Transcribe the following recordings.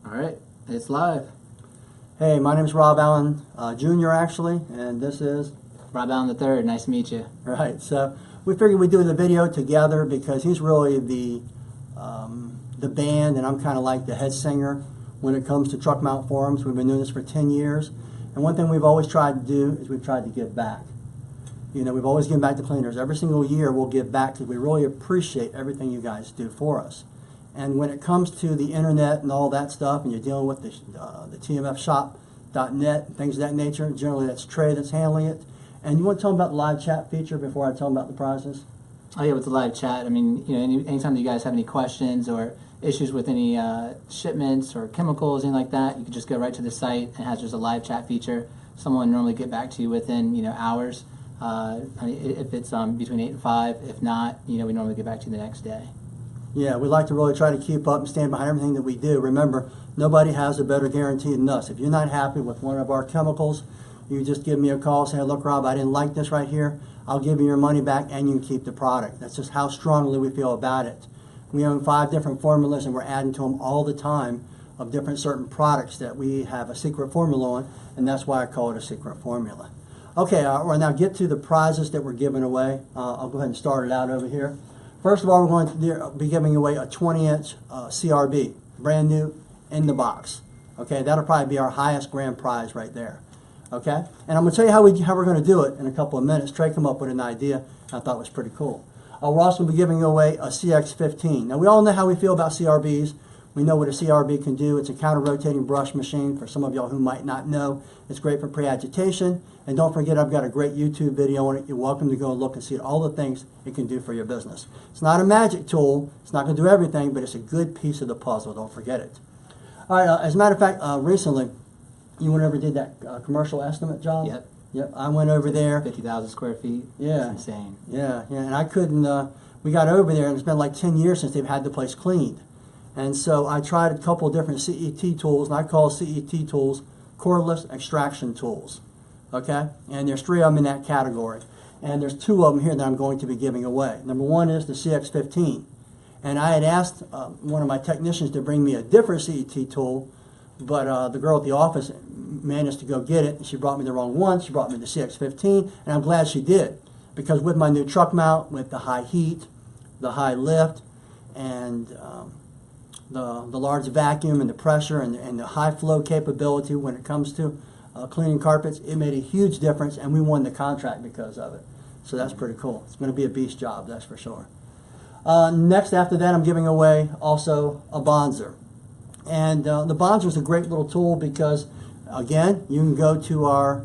All right, it's live. Hey, my name is Rob Allen Jr. actually, and this is Rob Allen III. Nice to meet you. right. So we figured we'd do the video together because he's really the band, and I'm kind of like the head singer when it comes to Truck Mount Forums. We've been doing this for 10 years, and one thing we've always tried to do is we've tried to give back. You know, we've always given back to cleaners. Every single year we'll give back because we really appreciate everything you guys do for us. And when it comes to the internet and all that stuff, and you're dealing with the tmfshop.net and things of that nature, generally that's Trey that's handling it. And you want to tell them about the live chat feature before I tell them about the prizes? Oh yeah, with the live chat. I mean, you know, anytime you guys have any questions or issues with any shipments or chemicals, anything like that, you can just go right to the site and it has just a live chat feature. Someone will normally get back to you within hours. If it's between 8 and 5. If not, we normally get back to you the next day. Yeah, we like to really try to keep up and stand behind everything that we do. Remember, nobody has a better guarantee than us. If you're not happy with one of our chemicals, you just give me a call, say, look, Rob, I didn't like this right here. I'll give you your money back and you can keep the product. That's just how strongly we feel about it. We own 5 different formulas and we're adding to them all the time of different certain products that we have a secret formula on, and that's why I call it a secret formula. Okay, we'll now get to the prizes that we're giving away. I'll go ahead and start it out over here. First of all, we're going to be giving away a 20-inch CRB, brand new, in the box. Okay, that'll probably be our highest grand prize right there. Okay, and I'm going to tell you how we're going to do it in a couple of minutes. Trey came up with an idea I thought was pretty cool. We're also going to be giving away a CX-15. Now, we all know how we feel about CRBs. We know what a CRB can do. It's a counter-rotating brush machine. For some of y'all who might not know, it's great for pre-agitation. And don't forget, I've got a great YouTube video on it. You're welcome to go look and see all the things it can do for your business. It's not a magic tool. It's not going to do everything, but it's a good piece of the puzzle. Don't forget it. All right, as a matter of fact, recently, you went over and did that commercial estimate job? Yep. Yep, I went over there. 50,000 square feet. Yeah. That's insane. Yeah, and I couldn't, we got over there, and it's been like 10 years since they've had the place cleaned. And so I tried a couple of different CET tools, and I call CET tools cordless extraction tools. Okay? And there's 3 of them in that category. And there's 2 of them here that I'm going to be giving away. Number 1 is the CX-15. And I had asked one of my technicians to bring me a different CET tool, but the girl at the office managed to go get it. And she brought me the wrong one. She brought me the CX-15, and I'm glad she did. Because with my new truck mount, with the high heat, the high lift, and the large vacuum and the pressure and the high flow capability when it comes to cleaning carpets, it made a huge difference, and we won the contract because of it. So that's pretty cool. It's going to be a beast job, that's for sure. Next, after that, I'm giving away also a bonzer. And the bonzer is a great little tool because, again, you can go to our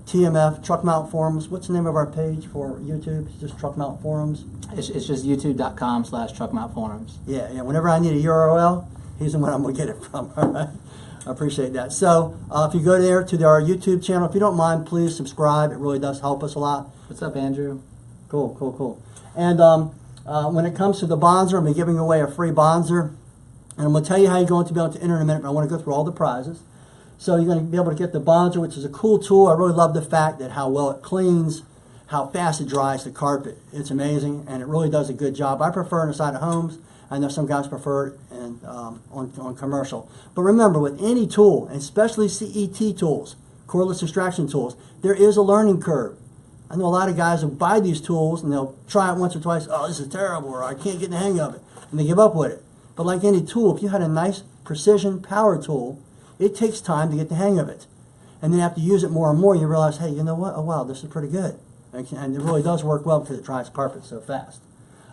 TMF, Truck Mount Forums. What's the name of our page for YouTube? It's just Truck Mount Forums. It's just youtube.com/TruckMountForums. Yeah. Whenever I need a URL, he's the one I'm going to get it from. All right. I appreciate that. So if you go there to our YouTube channel, if you don't mind, please subscribe. It really does help us a lot. What's up, Andrew? Cool. And when it comes to the bonzer, I'm going to be giving away a free bonzer. And I'm going to tell you how you're going to be able to enter in a minute, but I want to go through all the prizes. So you're going to be able to get the bonzer, which is a cool tool. I really love the fact that how well it cleans, how fast it dries the carpet. It's amazing, and it really does a good job. I prefer it inside of homes. I know some guys prefer it on commercial. But remember, with any tool, and especially CET tools, cordless extraction tools, there is a learning curve. I know a lot of guys who buy these tools, and they'll try it once or twice. Oh, this is terrible, or I can't get the hang of it, and they give up with it. But like any tool, if you had a nice precision power tool, it takes time to get the hang of it. And then after you use it more and more, you realize, hey, you know what? Oh, wow, this is pretty good. And it really does work well because it dries carpet so fast.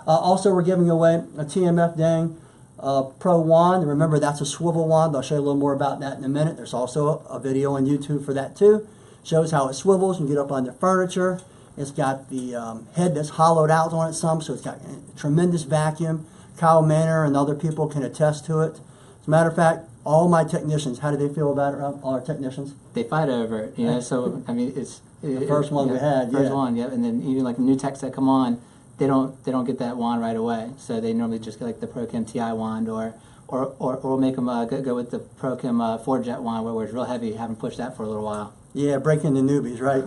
Also, we're giving away a TMF Dang Pro wand. Remember, that's a swivel wand. I'll show you a little more about that in a minute. There's also a video on YouTube for that too. Shows how it swivels. You can get up on the furniture. It's got the head that's hollowed out on it some, so it's got a tremendous vacuum. Kyle Manor and other people can attest to it. As a matter of fact, all my technicians, how do they feel about it, Rob? All our technicians? They fight over it, so, I mean, it's... The first one we had, First one, yeah. And then even like the new techs that come on, they don't get that wand right away. So they normally just get like the ProChem TI wand or we'll make them go with the ProChem 4-jet wand where it's real heavy. Haven't pushed that for a little while. Yeah, breaking the newbies, right?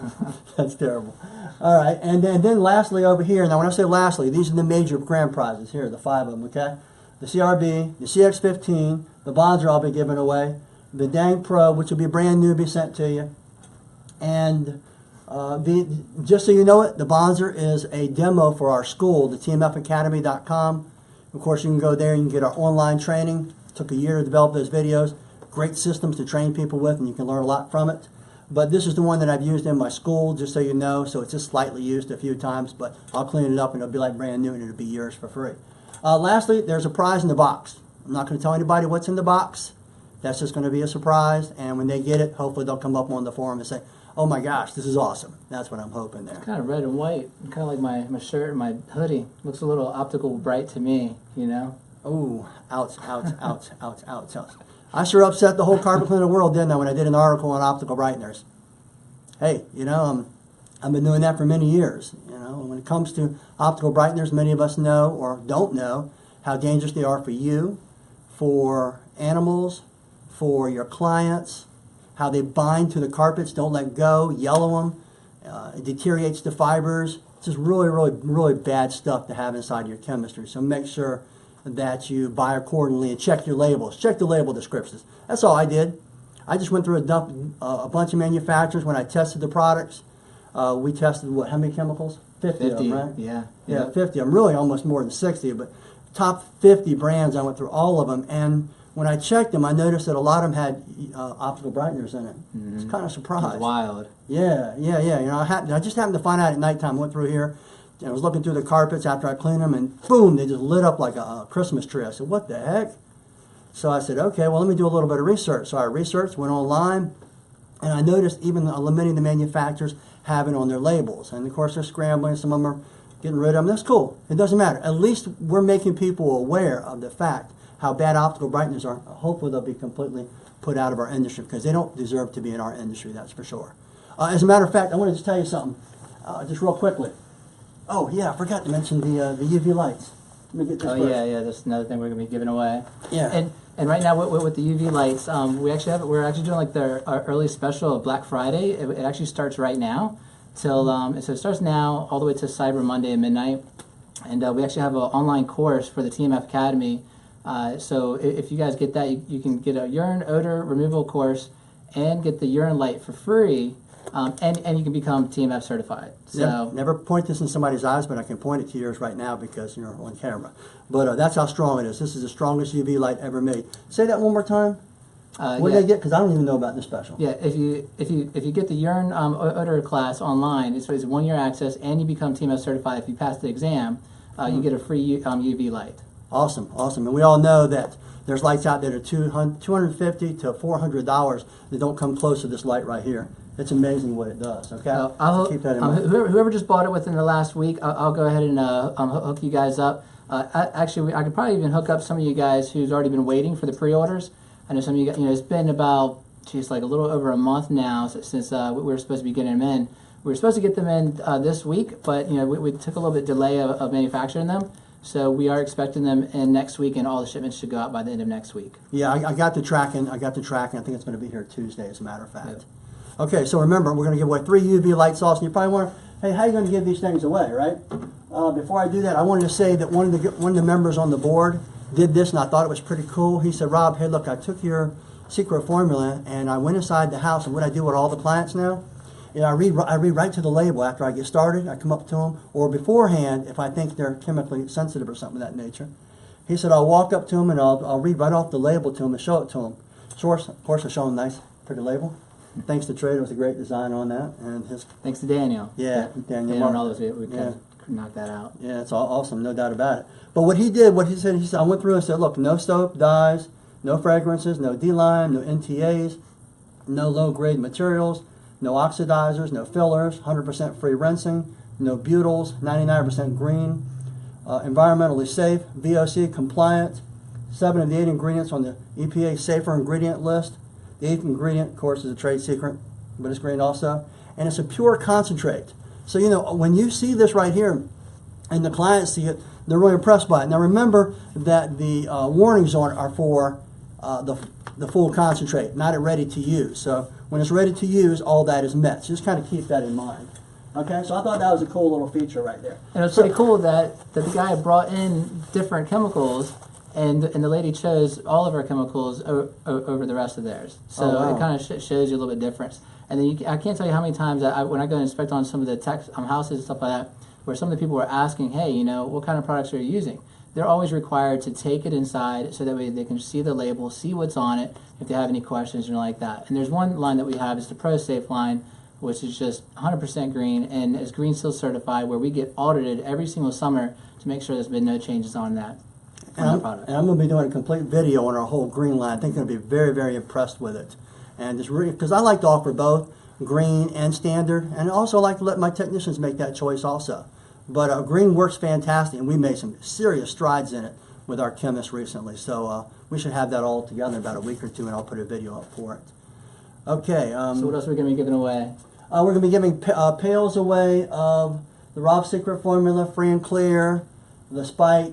That's terrible. All right, and then lastly over here, now when I say lastly, these are the major grand prizes here, the 5 of them, okay? the CRB, the CX-15, the Bonzer I'll be giving away, the Dang Pro, which will be brand new, be sent to you. And just so you know it, the Bonzer is a demo for our school, the tmfacademy.com. Of course, you can go there and you can get our online training. It took a year to develop those videos. Great systems to train people with, and you can learn a lot from it. But this is the one that I've used in my school, just so you know. So it's just slightly used a few times, but I'll clean it up and it'll be like brand new and it'll be yours for free. Lastly, there's a prize in the box. I'm not going to tell anybody what's in the box. That's just going to be a surprise. And when they get it, hopefully they'll come up on the forum and say, oh my gosh, this is awesome. That's what I'm hoping there. It's kind of red and white, kind of like my shirt and my hoodie. Looks a little optical bright to me, you know? Oh, ouch, ouch, ouch, ouch, ouch, ouch. I sure upset the whole carpet cleaner world, didn't I, when I did an article on optical brighteners. Hey, you know, I've been doing that for many years. You know, when it comes to optical brighteners, many of us know or don't know how dangerous they are for you, for animals, for your clients, how they bind to the carpets, don't let go, yellow them, it deteriorates the fibers. It's just really, really, really bad stuff to have inside your chemistry. So make sure that you buy accordingly and check your labels. Check the label descriptions. That's all I did. I just went through a bunch of manufacturers when I tested the products. We tested, what, how many chemicals? 50 of them, right? Yeah. Yeah, 50 of them. Really almost more than 60, but top 50 brands, I went through all of them. And when I checked them, I noticed that a lot of them had optical brighteners in it. Mm-hmm. It's kind of surprised. It's wild. Yeah. You know, I just happened to find out at nighttime. Went through here, and I was looking through the carpets after I cleaned them, and boom, they just lit up like a Christmas tree. I said, what the heck? So I said, okay, well, let me do a little bit of research. So I researched, went online, and I noticed even many of the manufacturers have it on their labels. And of course, they're scrambling. Some of them are getting rid of them. That's cool. It doesn't matter. At least we're making people aware of the fact how bad optical brighteners are. Hopefully they'll be completely put out of our industry because they don't deserve to be in our industry, that's for sure. As a matter of fact, I want to just tell you something, just real quickly. Oh yeah, I forgot to mention the UV lights. Let me get this first. Yeah, that's another thing we're going to be giving away. Yeah. And right now with the UV lights, we're actually doing like our early special of Black Friday. It actually starts right now till so it starts now all the way to Cyber Monday at midnight. And we actually have an online course for the TMF Academy. So if you guys get that, you can get a urine odor removal course and get the urine light for free, and you can become TMF certified. So never point this in somebody's eyes, but I can point it to yours right now because you're on camera. But that's how strong it is. This is the strongest UV light ever made. Say that one more time. What did I get? Because I don't even know about this special. Yeah, if you get the urine odor class online, it's 1 year access, and you become TMF certified. If you pass the exam, you get a free UV light. Awesome. And we all know that there's lights out there that are $250 to $400 that don't come close to this light right here. It's amazing what it does, okay? I'll keep that in mind. Whoever just bought it within the last week, I'll go ahead and hook you guys up. Actually, I could probably even hook up some of you guys who's already been waiting for the pre-orders. I know some of you guys, it's been about, like a little over a month now since we were supposed to be getting them in. We were supposed to get them in this week, but we took a little bit delay of manufacturing them. So we are expecting them in next week, and all the shipments should go out by the end of next week. Yeah, I got the tracking. I think it's going to be here Tuesday, as a matter of fact. Yep. Okay, so remember, we're going to give away 3 UV lights also. And you probably wonder, hey, how are you going to give these things away, right? Before I do that, I wanted to say that one of the members on the board did this, and I thought it was pretty cool. He said, Rob, hey, look, I took your secret formula, and I went inside the house, and what I do with all the clients now, I read right to the label after I get started. I come up to them, or beforehand, if I think they're chemically sensitive or something of that nature. He said, I'll walk up to them, and I'll read right off the label to them and show it to them. Of course, I show them a nice, pretty label. Thanks to Trade, it was a great design on that. And thanks to Daniel. Yeah, Daniel. Yeah, and all those, we could knock that out. Yeah, it's all awesome, no doubt about it. But what he did, he said, I went through and said, look, no soap, dyes, no fragrances, no D-line, no NTAs, no low-grade materials, no oxidizers, no fillers, 100% free rinsing, no butyls, 99% green, environmentally safe, VOC compliant, 7 of the 8 ingredients on the EPA safer ingredient list. The 8th ingredient, of course, is a trade secret, but it's green also. And it's a pure concentrate. So, when you see this right here and the clients see it, they're really impressed by it. Now, remember that the warnings on it are for the full concentrate, not it ready to use. So, when it's ready to use, all that is met. So just kind of keep that in mind. Okay, so I thought that was a cool little feature right there. And it's pretty cool that the guy brought in different chemicals And the lady chose all of our chemicals over the rest of theirs. So Oh, wow. it kind of shows you a little bit difference. And then I can't tell you how many times when I go and inspect on some of the houses and stuff like that, where some of the people were asking, hey, you know, what kind of products are you using? They're always required to take it inside so that way they can see the label, see what's on it, if they have any questions or like that. And there's one line that we have, is the Pro Safe line, which is just 100% green and is Green Seal certified, where we get audited every single summer to make sure there's been no changes on that. And I'm going to be doing a complete video on our whole green line. I think they're going to be very, very impressed with it. And it's really, because I like to offer both green and standard, and I also like to let my technicians make that choice also. But green works fantastic, and we made some serious strides in it with our chemists recently. So we should have that all together in about a week or two, and I'll put a video up for it. Okay. So what else are we going to be giving away? We're going to be giving pails away of the Rob Secret Formula, Free and Clear, the Spike,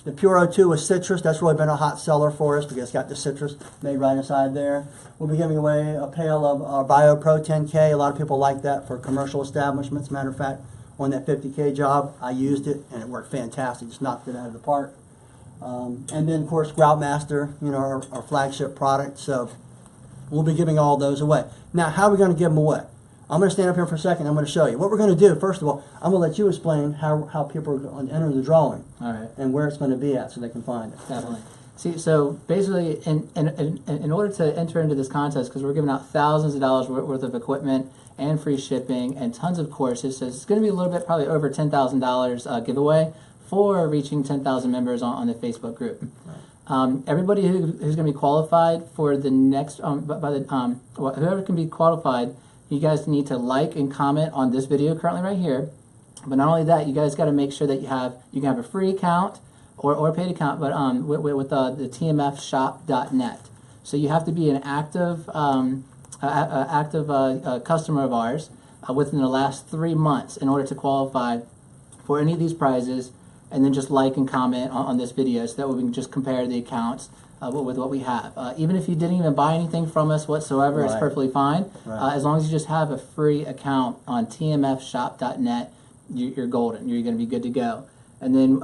the Pure O2 with citrus. That's really been a hot seller for us because it's got the citrus made right inside there. We'll be giving away a pail of our BioPro 10K. A lot of people like that for commercial establishments. Matter of fact, on that 50K job, I used it and it worked fantastic. Just knocked it out of the park. And then, of course, Groutmaster, you know, our flagship product. So we'll be giving all those away. Now, how are we going to give them away? I'm going to stand up here for a second. I'm going to show you. What we're going to do, first of all, I'm going to let you explain how people are going to enter the drawing. All right. And where it's going to be at so they can find it. Definitely. See, so basically, in order to enter into this contest, because we're giving out thousands of dollars worth of equipment and free shipping and tons of courses, so it's going to be a little bit, probably over $10,000 giveaway for reaching 10,000 members on the Facebook group. Right. Everybody who's going to be qualified for the next, whoever can be qualified, you guys need to like and comment on this video currently right here. But not only that, you guys got to make sure that you can have a free account or a paid account, but with the tmfshop.net. So you have to be an active customer of ours within the last 3 months in order to qualify for any of these prizes, and then just like and comment on this video so that we can just compare the accounts with what we have. Even if you didn't even buy anything from us whatsoever, it's perfectly fine. Right. As long as you just have a free account on tmfshop.net, you're golden. You're going to be good to go. And then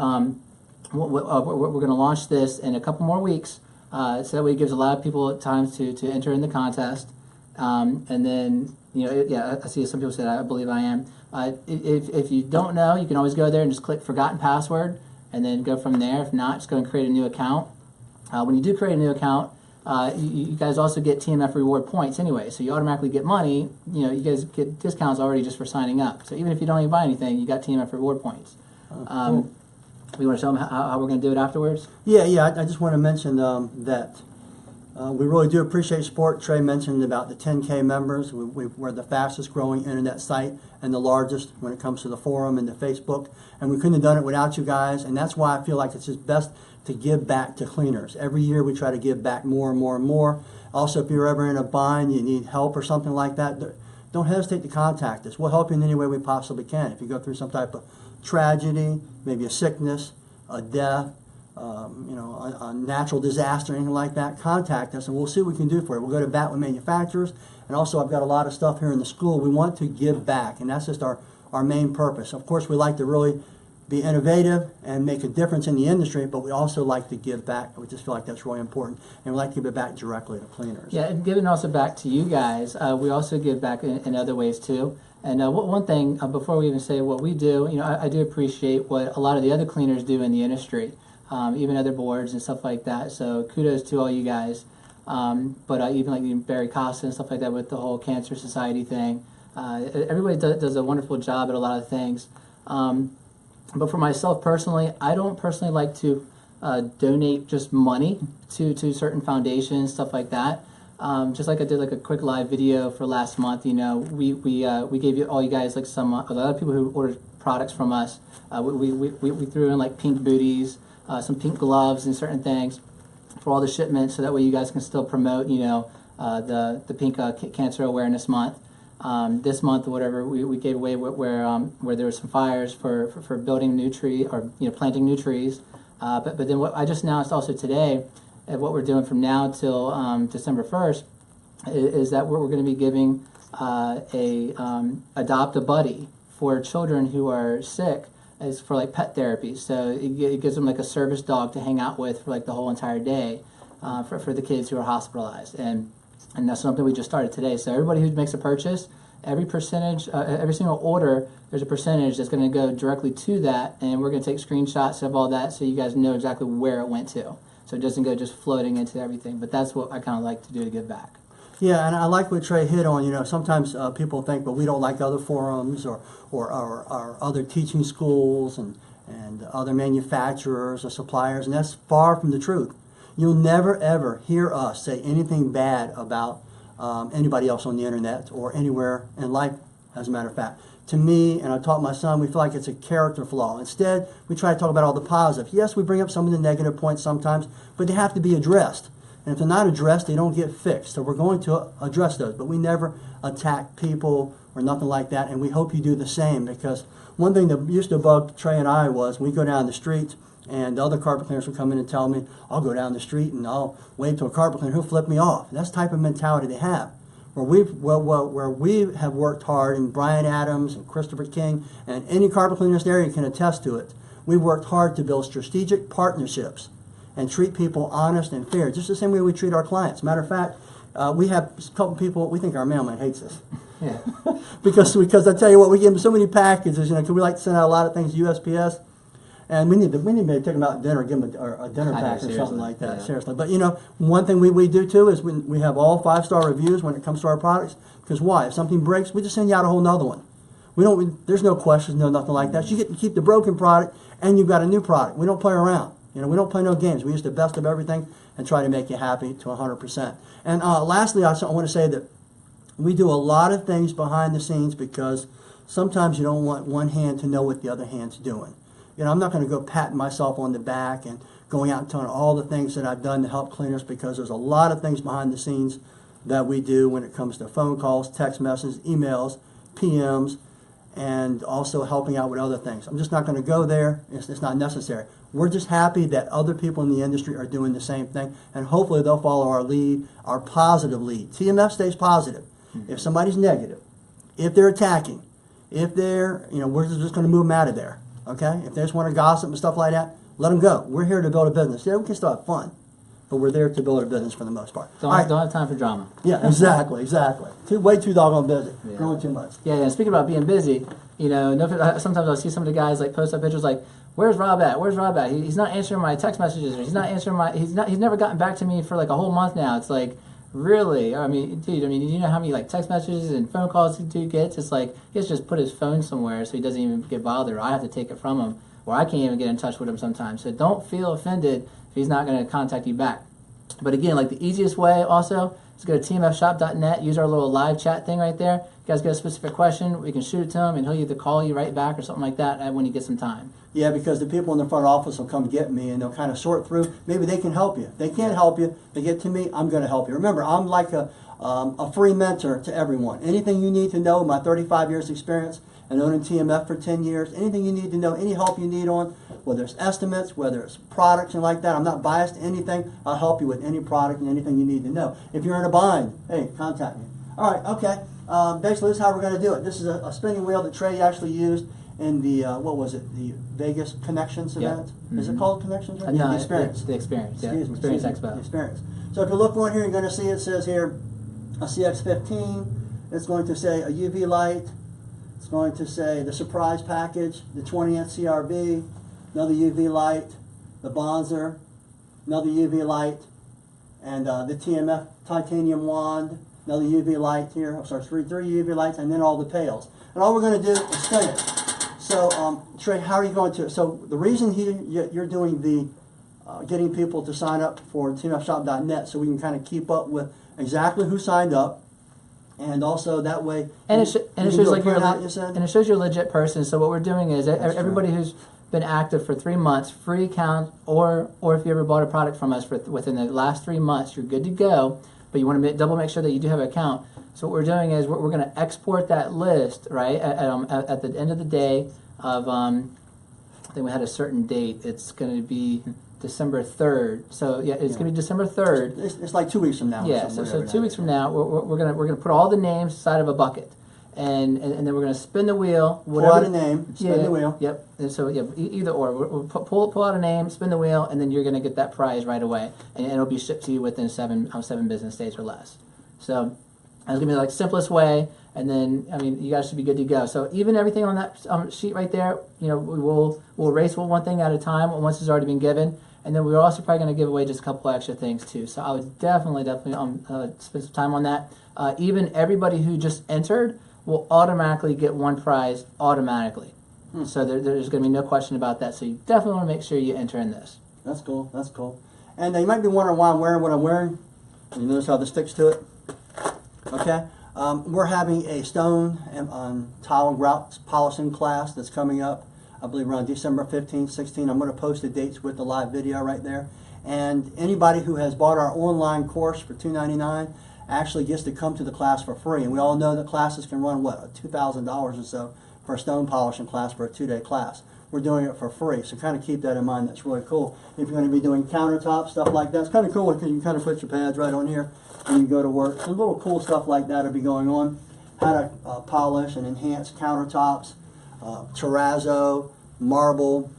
we're going to launch this in a couple more weeks, so that way it gives a lot of people time to enter in the contest. And then, you know, I see some people said, I believe I am. If you don't know, you can always go there and just click forgotten password and then go from there. If not, just go and create a new account. When you do create a new account, you guys also get TMF reward points anyway, so you automatically get money. You know, you guys get discounts already just for signing up. So even if you don't even buy anything, you got TMF reward points. Cool. We want to show them how we're going to do it afterwards? Yeah. I just want to mention that we really do appreciate support. Trey mentioned about the 10K members. We're the fastest growing internet site and the largest when it comes to the forum and the Facebook. And we couldn't have done it without you guys. And that's why I feel like it's just best to give back to cleaners. Every year we try to give back more and more and more. Also, if you're ever in a bind, you need help or something like that, don't hesitate to contact us. We'll help you in any way we possibly can. If you go through some type of tragedy, maybe a sickness, a death, you know, a natural disaster, anything like that, contact us and we'll see what we can do for you. We'll go to bat with manufacturers, and also I've got a lot of stuff here in the school. We want to give back, and that's just our main purpose. Of course, we like to really be innovative and make a difference in the industry, but we also like to give back. We just feel like that's really important, and we like to give it back directly to cleaners. Yeah, and giving also back to you guys, we also give back in other ways too. And one thing, before we even say what we do, you know, I do appreciate what a lot of the other cleaners do in the industry, even other boards and stuff like that. So kudos to all you guys. But even like Barry Costa and stuff like that with the whole Cancer Society thing. Everybody does a wonderful job at a lot of things. But for myself personally, I don't personally like to donate just money to certain foundations, stuff like that. Just like I did like a quick live video for last month, you know, we gave you all you guys like some a lot of people who ordered products from us. We threw in like pink booties, some pink gloves, and certain things for all the shipments, so that way you guys can still promote, you know, the Pink Cancer Awareness Month. This month, or whatever, we gave away where there were some fires for building new tree, or you know, planting new trees. But then what I just announced also today, what we're doing from now till December 1st, is that we're going to be giving Adopt a Buddy for children who are sick is for like pet therapy. So it gives them like a service dog to hang out with for like the whole entire day for the kids who are hospitalized. And that's something we just started today. So everybody who makes a purchase, every percentage, every single order, there's a percentage that's going to go directly to that, and we're going to take screenshots of all that so you guys know exactly where it went to. So it doesn't go just floating into everything. But that's what I kind of like to do to give back. Yeah, and I like what Trey hit on. You know, sometimes people think, well, we don't like other forums or other teaching schools and other manufacturers or suppliers, and that's far from the truth. You'll never, ever hear us say anything bad about anybody else on the internet or anywhere in life, as a matter of fact. To me, and I taught my son, we feel like it's a character flaw. Instead, we try to talk about all the positive. Yes, we bring up some of the negative points sometimes, but they have to be addressed. And if they're not addressed, they don't get fixed. So we're going to address those. But we never attack people or nothing like that, and we hope you do the same, because one thing that used to bug Trey and I was we go down the street and the other carpet cleaners would come in and tell me, I'll go down the street and I'll wave to a carpet cleaner, he'll flip me off. And that's the type of mentality they have. Where we have worked hard, and Brian Adams and Christopher King and any carpet cleaner in this area can attest to it, we've worked hard to build strategic partnerships and treat people honest and fair, just the same way we treat our clients. Matter of fact, we have a couple people, we think our mailman hates us. Yeah. because I tell you what, we give them so many packages, you know, because we like to send out a lot of things to USPS. And we need to maybe take them out to dinner, give them a dinner pack or something like that, seriously. But, you know, one thing we do, too, is we have all 5-star reviews when it comes to our products. Because why? If something breaks, we just send you out a whole nother one. There's no questions, no nothing like that. You get to keep the broken product, and you've got a new product. We don't play around. You know, we don't play no games. We use the best of everything and try to make you happy to 100%. And lastly, I want to say that we do a lot of things behind the scenes because sometimes you don't want one hand to know what the other hand's doing. You know, I'm not going to go patting myself on the back and going out and telling all the things that I've done to help cleaners, because there's a lot of things behind the scenes that we do when it comes to phone calls, text messages, emails, PMs, and also helping out with other things. I'm just not going to go there. It's not necessary. We're just happy that other people in the industry are doing the same thing, and hopefully they'll follow our lead, our positive lead. TMF stays positive. If somebody's negative, if they're attacking, if they're, you know, we're just going to move them out of there. Okay? If they just want to gossip and stuff like that, let them go. We're here to build a business. Yeah, we can still have fun, but we're there to build a business for the most part. Don't have time for drama. Yeah, exactly. Way too doggone busy. Yeah. Growing too much. Yeah. Speaking about being busy, you know, sometimes I'll see some of the guys like post up pictures like, "Where's Rob at? Where's Rob at? He's not answering my text messages. Or he's not answering He's never gotten back to me for like a whole month now." It's like, really? I mean, dude. I mean, you know how many like text messages and phone calls the dude gets? It's like he has to just put his phone somewhere so he doesn't even get bothered. Or I have to take it from him, or I can't even get in touch with him sometimes. So don't feel offended if he's not going to contact you back. But again, like the easiest way also is go to tmfshop.net, use our little live chat thing right there. You guys get a specific question, we can shoot it to him, and he'll either call you right back or something like that when you get some time. Yeah, because the people in the front office will come get me, and they'll kind of sort through. Maybe they can help you. If they can't help you, they get to me, I'm going to help you. Remember, I'm like a free mentor to everyone. Anything you need to know, my 35 years experience, and owning TMF for 10 years, anything you need to know, any help you need on, whether it's estimates, whether it's products and like that, I'm not biased to anything. I'll help you with any product and anything you need to know. If you're in a bind, hey, contact me. All right, okay. Basically, this is how we're going to do it. This is a spinning wheel that Trey actually used in the, what was it, the Vegas Connections event? Mm-hmm. Is it called Connections? No, the Experience. The Experience, yeah. Experience Expo. The Experience. So if you look on here, you're going to see it says here a CX-15. It's going to say a UV light. It's going to say the surprise package, the 20th CRB, another UV light, the Bonzer, another UV light, and the TMF titanium wand, another UV light here. I'm sorry, three UV lights, and then all the pails. And all we're going to do is spin it. So, Trey, how are you going to? So the reason you're doing the getting people to sign up for tmfshop.net, so we can kind of keep up with exactly who signed up. And also that way, and it shows like you're and it shows you're a legit person. So what we're doing is everybody who's been active for 3 months, free account, or if you ever bought a product from us within the last 3 months, you're good to go. But you want to double make sure that you do have an account. So what we're doing is we're going to export that list right at the end of the day of I think we had a certain date. It's going to be December 3rd. So yeah, it's going to be December 3rd. It's like 2 weeks from now. Yeah, so 2 weeks from now, we're gonna put all the names inside of a bucket, and then we're going to spin the wheel. Pull out a name, spin the wheel. Yep. And so either or. We'll pull out a name, spin the wheel, and then you're going to get that prize right away, and it'll be shipped to you within 7 business days or less. So that's going to be like the simplest way. And then, I mean, you guys should be good to go. So even everything on that sheet right there, you know, we'll erase one thing at a time once it's already been given. And then we're also probably going to give away just a couple extra things too. So I would definitely spend some time on that. Even everybody who just entered will automatically get one prize automatically. So there's going to be no question about that. So you definitely want to make sure you enter in this. That's cool. That's cool. And you might be wondering why I'm wearing what I'm wearing. You notice how this sticks to it? Okay. We're having a stone tile and grout polishing class that's coming up, I believe around December 15th, 16th. I'm going to post the dates with the live video right there. And anybody who has bought our online course for $2.99 actually gets to come to the class for free. And we all know that classes can run, what, $2,000 or so for a stone polishing class for a 2-day class. We're doing it for free, so kind of keep that in mind. That's really cool. If you're going to be doing countertop stuff like that, it's kind of cool because you can kind of put your pads right on here and you go to work. Some little cool stuff like that will be going on. How to polish and enhance countertops, terrazzo, marble,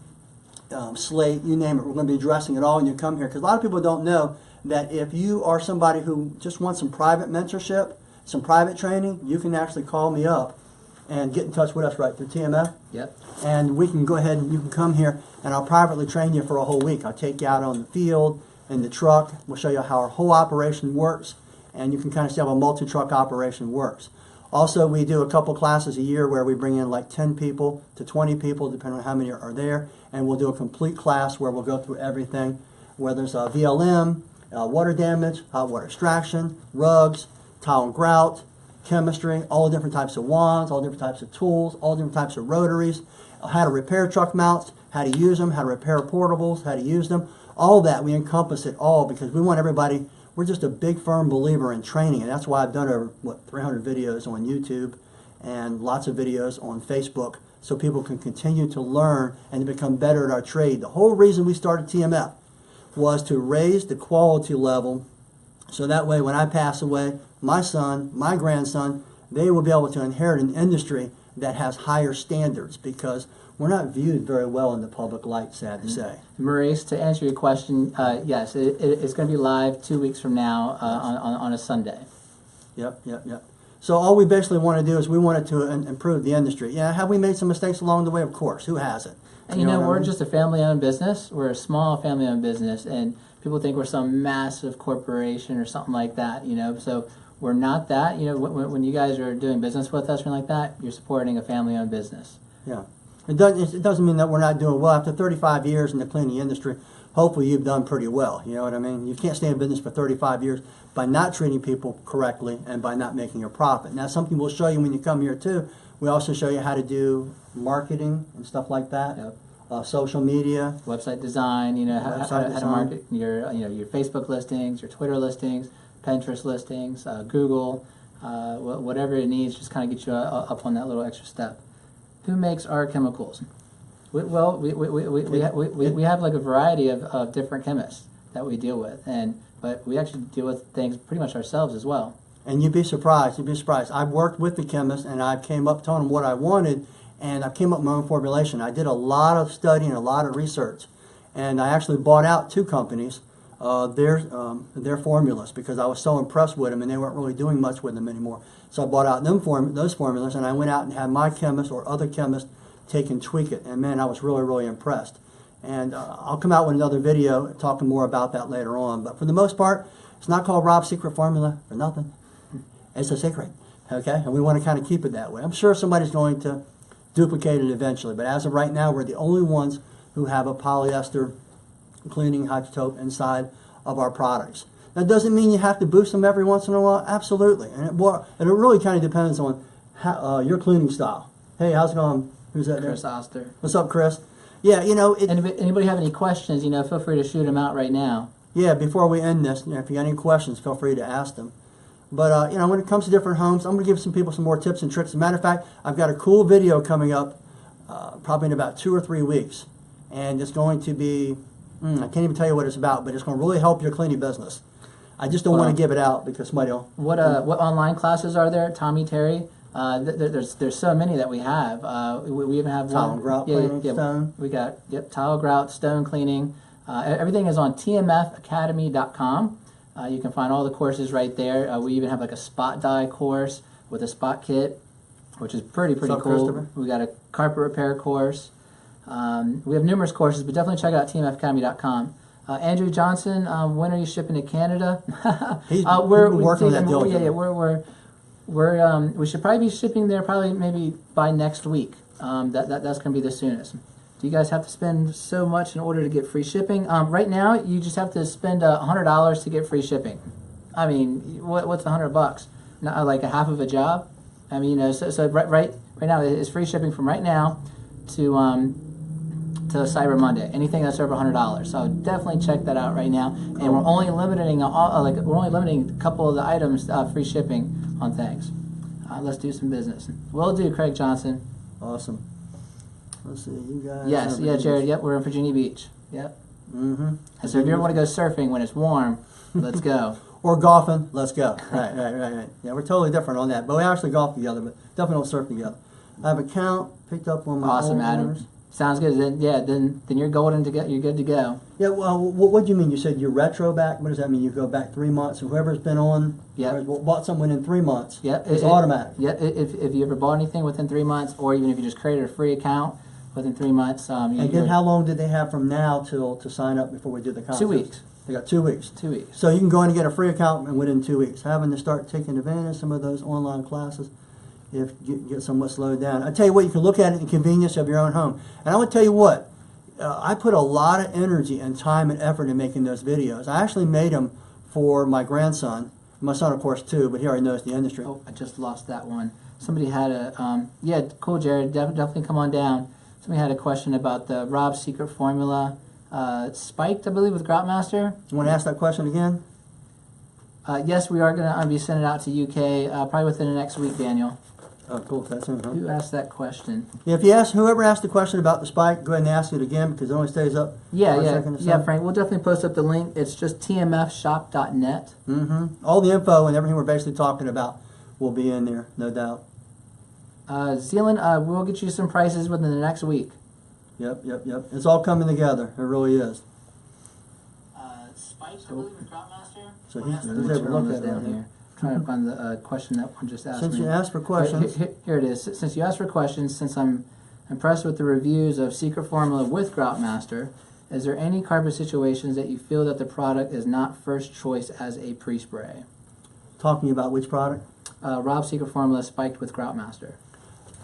slate, you name it. We're going to be addressing it all when you come here, because a lot of people don't know that if you are somebody who just wants some private mentorship, some private training, you can actually call me up and get in touch with us right through TMF. Yep. And we can go ahead and you can come here and I'll privately train you for a whole week. I'll take you out on the field, in the truck. We'll show you how our whole operation works, and you can kind of see how a multi-truck operation works. Also, we do a couple classes a year where we bring in like 10 people to 20 people, depending on how many are there, and we'll do a complete class where we'll go through everything, whether it's VLM, water damage, hot water extraction, rugs, tile and grout, chemistry, all the different types of wands, all different types of tools, all different types of rotaries, how to repair truck mounts, how to use them, how to repair portables, how to use them. All that, we encompass it all because we want everybody, we're just a big firm believer in training, and that's why I've done over, 300 videos on YouTube and lots of videos on Facebook so people can continue to learn and to become better at our trade. The whole reason we started TMF was to raise the quality level so that way when I pass away, my son, my grandson, they will be able to inherit an industry that has higher standards, because we're not viewed very well in the public light, sad to say. Maurice, to answer your question, yes, it's going to be live 2 weeks from now on a Sunday. Yep. So all we basically want to do is we wanted to improve the industry. Yeah, have we made some mistakes along the way? Of course. Who hasn't? And you know we're just a family-owned business. We're a small family-owned business, and people think we're some massive corporation or something like that, you know. So we're not that. You know, when you guys are doing business with us or like that, you're supporting a family-owned business. Yeah. It doesn't mean that we're not doing well. After 35 years in the cleaning industry, hopefully you've done pretty well. You know what I mean? You can't stay in business for 35 years by not treating people correctly and by not making a profit. Now, something we'll show you when you come here too. We also show you how to do marketing and stuff like that. Yep. Social media, website design. You know how to market your your Facebook listings, your Twitter listings, Pinterest listings, Google, whatever it needs. Just kind of get you up on that little extra step. Who makes our chemicals? We have like a variety of different chemists that we deal with, but we actually deal with things pretty much ourselves as well. And you'd be surprised. I've worked with the chemist, and I came up telling them what I wanted, and I came up with my own formulation. I did a lot of study and a lot of research, and I actually bought out 2 companies their formulas because I was so impressed with them, and they weren't really doing much with them anymore. So I bought out those formulas, and I went out and had my chemist or other chemists take and tweak it. And man, I was really, really impressed. And I'll come out with another video talking more about that later on. But for the most part, it's not called Rob's Secret Formula for nothing. It's a secret, okay? And we want to kind of keep it that way. I'm sure somebody's going to duplicate it eventually, but as of right now, we're the only ones who have a polyester cleaning hydrotope inside of our products. That doesn't mean you have to boost them every once in a while. Absolutely. And it really kind of depends on how, your cleaning style. Hey, how's it going? Who's that there? Chris Oster. What's up, Chris? Yeah, you know... Anybody have any questions, feel free to shoot them out right now. Yeah, before we end this, if you got any questions, feel free to ask them. But, when it comes to different homes, I'm going to give some people some more tips and tricks. As a matter of fact, I've got a cool video coming up probably in about 2 or 3 weeks. And it's going to be... I can't even tell you what it's about, but it's going to really help your cleaning business. I just don't want to give it out because somebody will... What online classes are there? Tommy, Terry, There's so many that we have. We even have Tile one. and grout cleaning, stone. We got tile, grout, stone cleaning. Everything is on tmfacademy.com. You can find all the courses right there. We even have like a spot dye course with a spot kit, which is pretty What's up, cool. We got a carpet repair course. We have numerous courses, but definitely check out tmfacademy.com. Andrew Johnson, when are you shipping to Canada? We're working on that deal. We should probably be shipping there maybe by next week. That's going to be the soonest. Do you guys have to spend so much in order to get free shipping? Right now, you just have to spend $100 to get free shipping. I mean, what's $100? Not like a half of a job. I mean, so right now it's free shipping from right now to Cyber Monday. Anything that's over $100. So definitely check that out right now. And we're only limiting a couple of the items free shipping on things. Let's do some business. Will do, Craig Johnson. Awesome. Let's see, you guys. Yes, yeah, Jared. Yep, we're in Virginia Beach. Yep. Mm-hmm. And so if you ever want to go surfing when it's warm, let's go. Or golfing, let's go. Right. Yeah, we're totally different on that. But we actually golf together, but definitely don't surf together. I have a count picked up on my Awesome, Adam. orders. Sounds good. Then you're golden to get. You're good to go. Yeah. Well, what do you mean? You said you're retro back. What does that mean? You go back 3 months, and whoever's been on, bought something in 3 months. Yep. It's automatic. Yeah. If you ever bought anything within 3 months, or even if you just created a free account within 3 months. And then how long did they have from now to sign up before we do the contest? 2 weeks. They got 2 weeks. 2 weeks. So you can go in and get a free account within 2 weeks. Having to start taking advantage of some of those online classes if you get somewhat slowed down. I tell you what, you can look at it in the convenience of your own home. And I would tell you what, I put a lot of energy and time and effort in making those videos. I actually made them for my grandson. My son, of course, too, but he already knows the industry. Oh, I just lost that one. Somebody had a, yeah, cool, Jared. Definitely come on down. Somebody had a question about the Rob's Secret Formula spiked, I believe, with Groutmaster. You want to ask that question again? Yes, we are going to be sending it out to UK probably within the next week, Daniel. Oh, cool. That's him, huh? Who asked that question? Yeah, if you whoever asked the question about the spike, go ahead and ask it again because it only stays up. Yeah, Frank. We'll definitely post up the link. It's just tmfshop.net. Mm-hmm. All the info and everything we're basically talking about will be in there, no doubt. Zealand, we'll get you some prices within the next week. Yep. It's all coming together. It really is. Spikes, I believe, with Groutmaster. So he's able to look at it down here. Trying to find the question that one just asked Since me. you asked for questions. Here it is. Since you asked for questions, since I'm impressed with the reviews of Secret Formula with Groutmaster, is there any carpet situations that you feel that the product is not first choice as a pre-spray? Talking about which product? Rob's Secret Formula spiked with Groutmaster.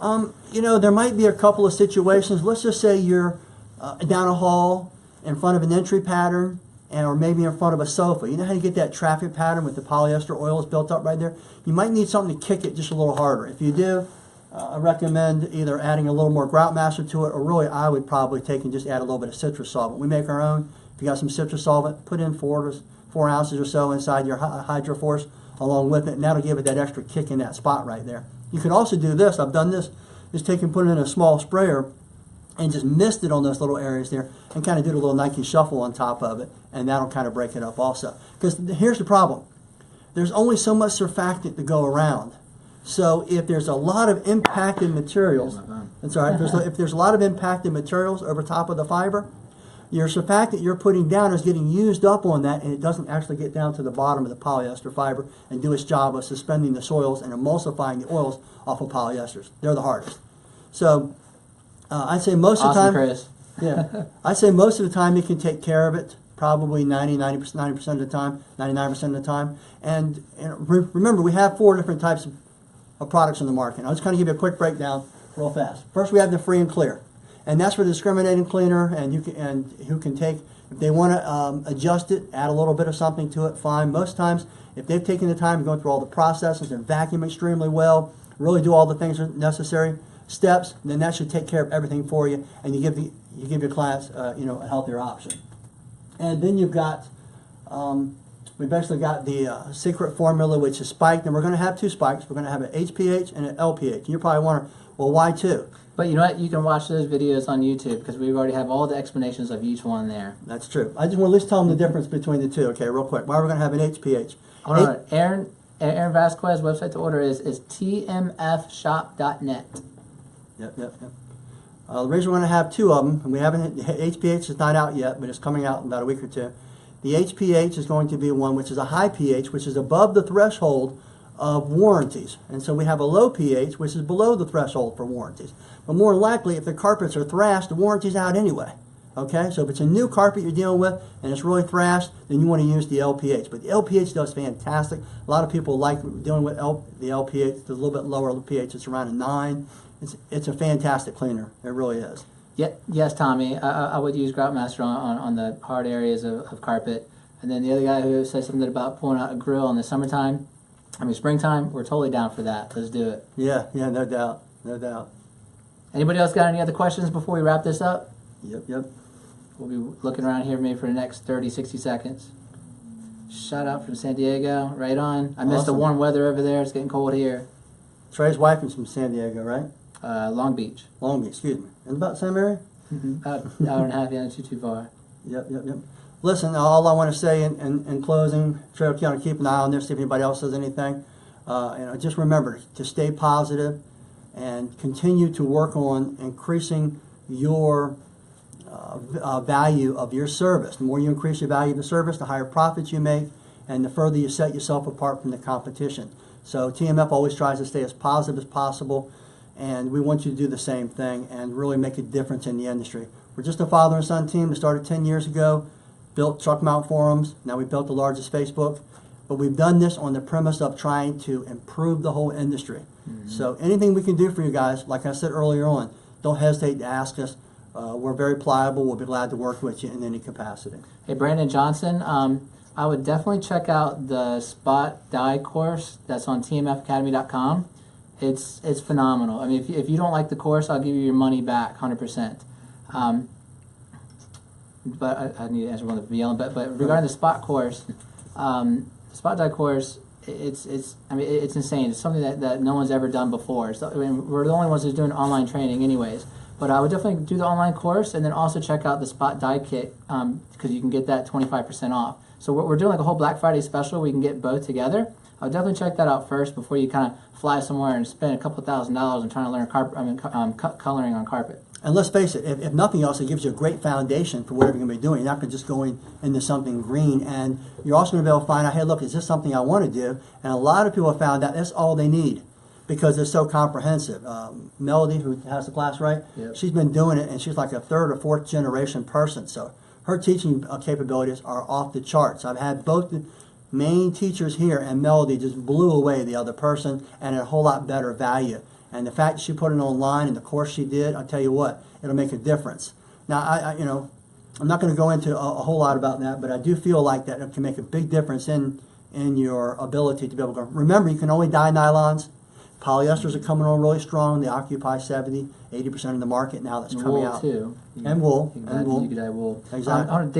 There might be a couple of situations. Let's just say you're down a hall in front of an entry pattern or maybe in front of a sofa. You know how you get that traffic pattern with the polyester oils built up right there? You might need something to kick it just a little harder. If you do, I recommend either adding a little more Groutmaster to it, or really I would probably take and just add a little bit of citrus solvent. We make our own. If you got some citrus solvent, put in 4 ounces or so inside your Hydroforce along with it, and that'll give it that extra kick in that spot right there. You could also do this. I've done this. Just take and put it in a small sprayer and just mist it on those little areas there and kind of do a little Nike shuffle on top of it, and that'll kind of break it up also. Because here's the problem. There's only so much surfactant to go around. So if there's a lot of impacted materials, that's all right, if there's a lot of impacted materials over top of the fiber, your surfactant you're putting down is getting used up on that, and it doesn't actually get down to the bottom of the polyester fiber and do its job of suspending the soils and emulsifying the oils off of polyesters. They're the hardest. So I'd say most of the time, Chris. yeah, I'd say most of the time you can take care of it. Probably 90% of the time, 99% of the time. And remember, we have 4 different types of products on the market. I'll just kind of give you a quick breakdown real fast. First, we have the free and clear. And that's for the discriminating cleaner, and who can take, if they want to adjust it, add a little bit of something to it, fine. Most times, if they've taken the time to go through all the processes and vacuum extremely well, really do all the things necessary steps, then that should take care of everything for you, and you give your clients a healthier option. And then you've got, we basically got the secret formula, which is spiked, and we're going to have 2 spikes. We're going to have an HPH and an LPH. And you're probably wondering, well, why 2? But you know what? You can watch those videos on YouTube because we already have all the explanations of each one there. That's true. I just want to at least tell them the difference between the 2, okay, real quick. Why we're going to have an HPH. Hold on. Aaron Vasquez, website to order is tmfshop.net. Yep. The reason we're going to have two of them, and we haven't, HPH is not out yet, but it's coming out in about a week or two. The HPH is going to be one which is a high pH, which is above the threshold of warranties. And so we have a low pH, which is below the threshold for warranties. But more likely, if the carpets are thrashed, the warranty's out anyway. Okay, so if it's a new carpet you're dealing with and it's really thrashed, then you want to use the LPH. But the LPH does fantastic. A lot of people like dealing with the LPH. It's a little bit lower pH. It's around a 9. It's a fantastic cleaner. It really is. Yeah, yes, Tommy. I would use Groutmaster on the hard areas of carpet. And then the other guy who said something about pulling out a grill in the springtime, we're totally down for that. Let's do it. Yeah, no doubt. Anybody else got any other questions before we wrap this up? Yep. We'll be looking around here maybe for the next 30, 60 seconds. Shout out from San Diego, right on. I missed the warm weather over there. It's getting cold here. Trey's wife is from San Diego, right? Long Beach. Long Beach, excuse me. And about the same area? About an hour and a half, yeah, not too far. Yep. Listen, all I want to say in closing, Trey will keep an eye on this, see if anybody else says anything. Just remember to stay positive and continue to work on increasing your value of your service. The more you increase your value of the service, the higher profits you make, and the further you set yourself apart from the competition. So TMF always tries to stay as positive as possible, and we want you to do the same thing and really make a difference in the industry. We're just a father and son team that started 10 years ago, built TruckMountForums. Now we built the largest Facebook, but we've done this on the premise of trying to improve the whole industry. So anything we can do for you guys, like I said earlier on, don't hesitate to ask us. We're very pliable. We'll be glad to work with you in any capacity. Hey, Brandon Johnson, I would definitely check out the Spot Die course that's on tmfacademy.com. It's phenomenal. I mean, if you don't like the course, I'll give you your money back, 100%. But I need to answer one of the yelling. But regarding the Spot course, the Spot Die course, it's insane. It's something that no one's ever done before. So, I mean, we're the only ones who's doing online training, anyways. But I would definitely do the online course and then also check out the Spot Die kit because you can get that 25% off. So we're doing like a whole Black Friday special where you can get both together. I would definitely check that out first before you kind of fly somewhere and spend a couple $1,000s on trying to learn coloring on carpet. And let's face it, if nothing else, it gives you a great foundation for whatever you're going to be doing. You're not going to just go into something green, and you're also going to be able to find out, hey, look, is this something I want to do? And a lot of people have found out that's all they need because it's so comprehensive. Melody, who has the class, right? Yep. She's been doing it, and she's like a 3rd or 4th generation person. So her teaching capabilities are off the charts. I've had both the main teachers here, and Melody just blew away the other person and at a whole lot better value. And the fact that she put it online and the course she did, I'll tell you what, it'll make a difference. Now, I'm not going to go into a whole lot about that, but I do feel like that it can make a big difference in your ability to be able to. Remember, you can only dye nylons. Polyesters are coming on really strong. They occupy 70-80% of the market now. That's coming out. Too. And wool. You can dye wool. Exactly.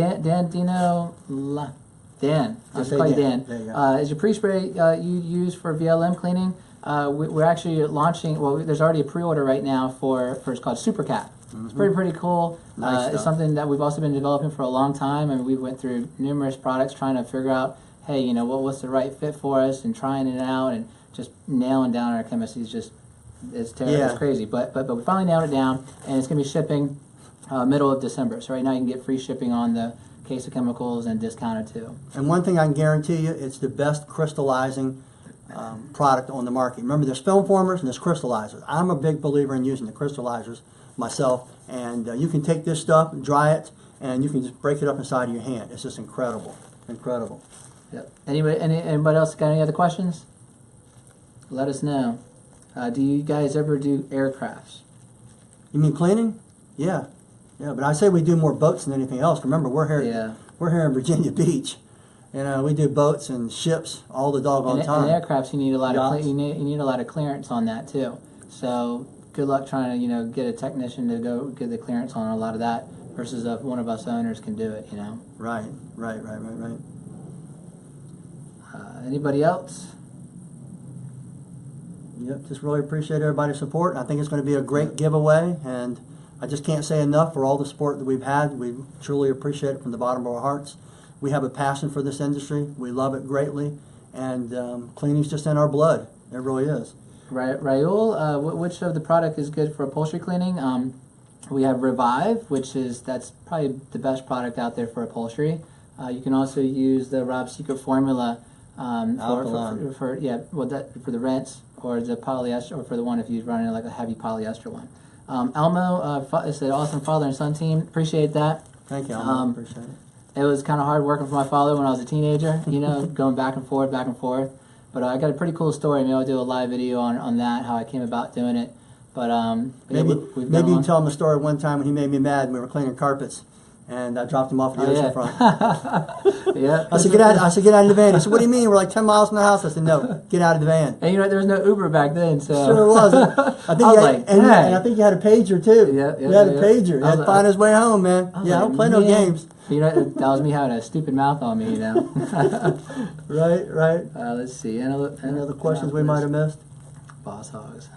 Dan. I'll just call you Dan. There you go. Is your pre-spray you use for VLM cleaning? We're actually launching. Well, there's already a pre-order right now for it's called Super Cap. It's pretty cool. Nice it's something that we've also been developing for a long time, and we went through numerous products trying to figure out, hey, what's the right fit for us, and trying it out, and just nailing down our chemistry is just it's terrible. Yeah. It's crazy. But we finally nailed it down, and it's gonna be shipping middle of December. So right now you can get free shipping on the case of chemicals and discounted too. And one thing I can guarantee you, it's the best crystallizing product on the market. Remember, there's film formers and there's crystallizers. I'm a big believer in using the crystallizers myself, and you can take this stuff, dry it, and you can just break it up inside of your hand. It's just incredible. Yep. Anybody else got any other questions? Let us know. Do you guys ever do aircrafts? You mean cleaning? Yeah, but I say we do more boats than anything else. Remember, we're here in Virginia Beach. We do boats and ships all the doggone time. And aircrafts, you need a lot of you need a lot of clearance on that too. So good luck trying to get a technician to go get the clearance on a lot of that versus if one of us owners can do it. Right. Anybody else? Yep. Just really appreciate everybody's support. I think it's going to be a great giveaway, and I just can't say enough for all the support that we've had. We truly appreciate it from the bottom of our hearts. We have a passion for this industry. We love it greatly, and cleaning's just in our blood. It really is. Raul, which of the product is good for upholstery cleaning? We have Revive, that's probably the best product out there for upholstery. You can also use the Rob Secret formula for the rinse, or the polyester, or for the one if you're running like a heavy polyester one. Elmo said, awesome father and son team. Appreciate that. Thank you, Elmo. Appreciate it. It was kind of hard working for my father when I was a teenager, going back and forth. But I got a pretty cool story. Maybe I'll do a live video on that, how I came about doing it. But maybe you can tell him a story one time when he made me mad when we were cleaning carpets, and I dropped him off at the ocean front. Yeah. I said, get out of the van. He said, what do you mean? We're like 10 miles from the house. I said, no, get out of the van. And there was no Uber back then, so. Sure was. I think you had a pager too. Yeah, you had a pager. He had to find his way home, man. I don't play no games. That was me having a stupid mouth on me, Right. Let's see. Any other questions we might have missed? Boss hogs.